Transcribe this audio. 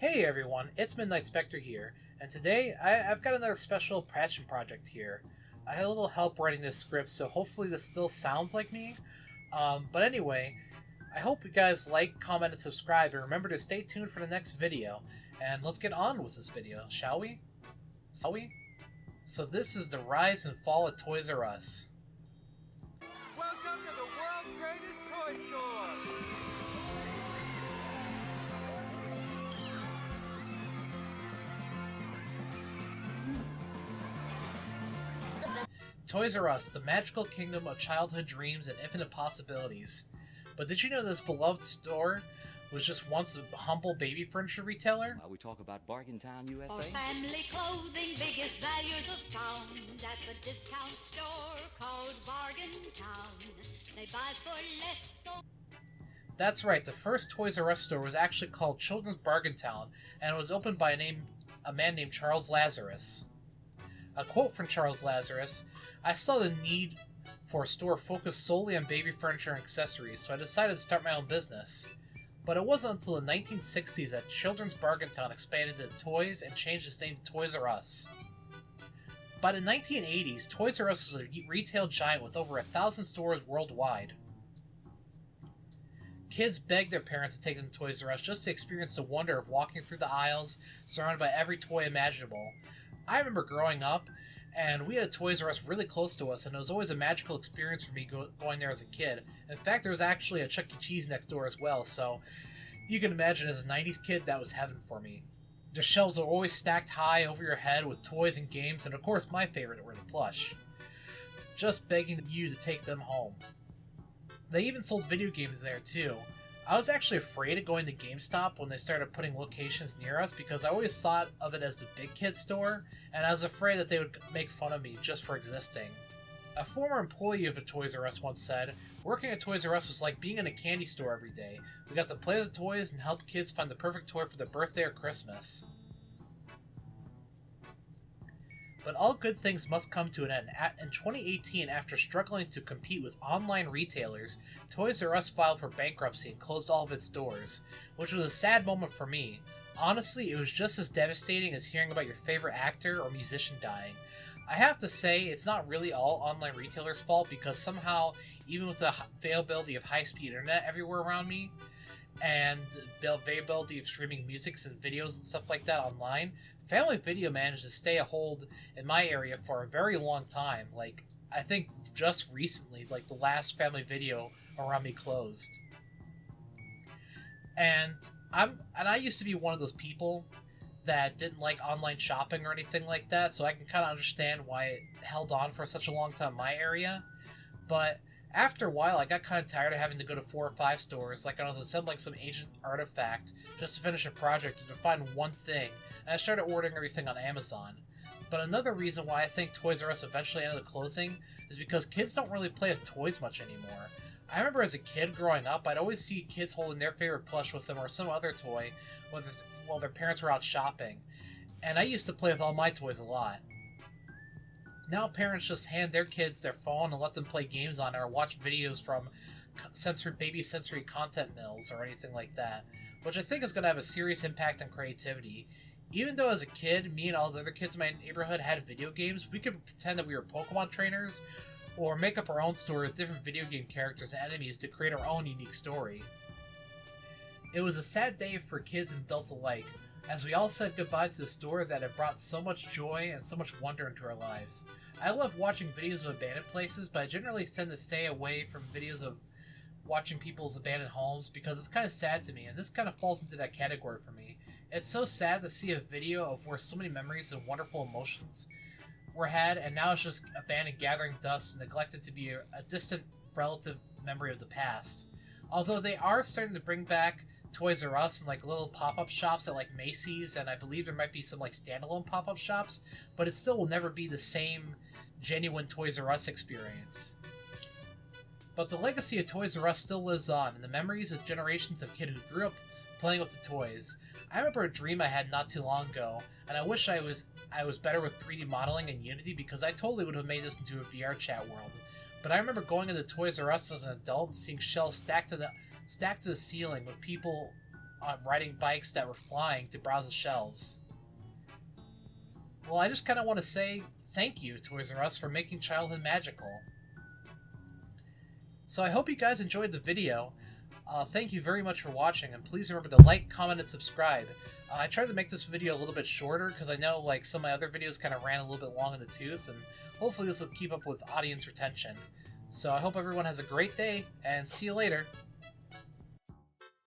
Hey everyone, it's Midnight Spectre here, and today I've got another special passion project here. I had a little help writing this script, so hopefully this still sounds like me. But anyway, I hope you guys like, comment, and subscribe, and remember to stay tuned for the next video. And let's get on with this video, shall we? So this is the rise and fall of Toys R Us. Welcome to the world's greatest toy store! Toys R Us, the magical kingdom of childhood dreams and infinite possibilities. But did you know this beloved store was just once a humble baby furniture retailer? We talk about Bargain Town, USA. For family clothing, biggest values of town. At the discount store called Bargain Town. They buy for less. So That's right, the first Toys R Us store was actually called Children's Bargain Town, and it was opened by a man named Charles Lazarus. A quote from Charles Lazarus: "I saw the need for a store focused solely on baby furniture and accessories, so I decided to start my own business." But it wasn't until the 1960s that Children's Bargain Town expanded to toys and changed its name to Toys R Us. By the 1980s, Toys R Us was a retail giant with over 1,000 stores worldwide. Kids begged their parents to take them to Toys R Us just to experience the wonder of walking through the aisles, surrounded by every toy imaginable. I remember growing up, and we had a Toys R Us really close to us, and it was always a magical experience for me going there as a kid. In fact, there was actually a Chuck E. Cheese next door as well, so you can imagine as a 90s kid, that was heaven for me. The shelves were always stacked high over your head with toys and games, and of course my favorite were the plush. Just begging you to take them home. They even sold video games there too. I was actually afraid of going to GameStop when they started putting locations near us because I always thought of it as the big kid store, and I was afraid that they would make fun of me just for existing. A former employee of a Toys R Us once said, "Working at Toys R Us was like being in a candy store every day. We got to play with the toys and help kids find the perfect toy for their birthday or Christmas." But all good things must come to an end. In 2018, after struggling to compete with online retailers, Toys R Us filed for bankruptcy and closed all of its stores, which was a sad moment for me. Honestly, it was just as devastating as hearing about your favorite actor or musician dying. I have to say, it's not really all online retailers' fault because somehow, even with the availability of high-speed internet everywhere around me, and the availability of streaming musics and videos and stuff like that online, Family Video managed to stay a hold in my area for a very long time. Like, I think just recently, like the last Family Video around me closed. And I used to be one of those people that didn't like online shopping or anything like that, so I can kind of understand why it held on for such a long time in my area. But after a while, I got kind of tired of having to go to 4 or 5 stores, like I was assembling some ancient artifact just to finish a project and to find one thing, and I started ordering everything on Amazon. But another reason why I think Toys R Us eventually ended up closing is because kids don't really play with toys much anymore. I remember as a kid growing up, I'd always see kids holding their favorite plush with them or some other toy while their parents were out shopping, and I used to play with all my toys a lot. Now parents just hand their kids their phone and let them play games on it or watch videos from baby sensory content mills or anything like that, which I think is going to have a serious impact on creativity. Even though as a kid, me and all the other kids in my neighborhood had video games, we could pretend that we were Pokemon trainers or make up our own story with different video game characters and enemies to create our own unique story. It was a sad day for kids and adults alike, as we all said goodbye to the store that had brought so much joy and so much wonder into our lives. I love watching videos of abandoned places, but I generally tend to stay away from videos of watching people's abandoned homes because it's kind of sad to me, and this kind of falls into that category for me. It's so sad to see a video of where so many memories and wonderful emotions were had, and now it's just abandoned, gathering dust, and neglected to be a distant relative memory of the past. Although they are starting to bring back Toys R Us and like little pop-up shops at like Macy's, and I believe there might be some like standalone pop-up shops, but it still will never be the same genuine Toys R Us experience. But the legacy of Toys R Us still lives on in the memories of generations of kids who grew up playing with the toys. I remember a dream I had not too long ago, and I wish I was better with 3D modeling and Unity because I totally would have made this into a VR chat world. But I remember going into Toys R Us as an adult and seeing shelves stacked to the ceiling with people riding bikes that were flying to browse the shelves. Well, I just kind of want to say thank you, Toys R Us, for making childhood magical. So I hope you guys enjoyed the video. Thank you very much for watching, and please remember to like, comment, and subscribe. I tried to make this video a little bit shorter because I know like some of my other videos kind of ran a little bit long in the tooth, and hopefully this will keep up with audience retention. So I hope everyone has a great day, and see you later.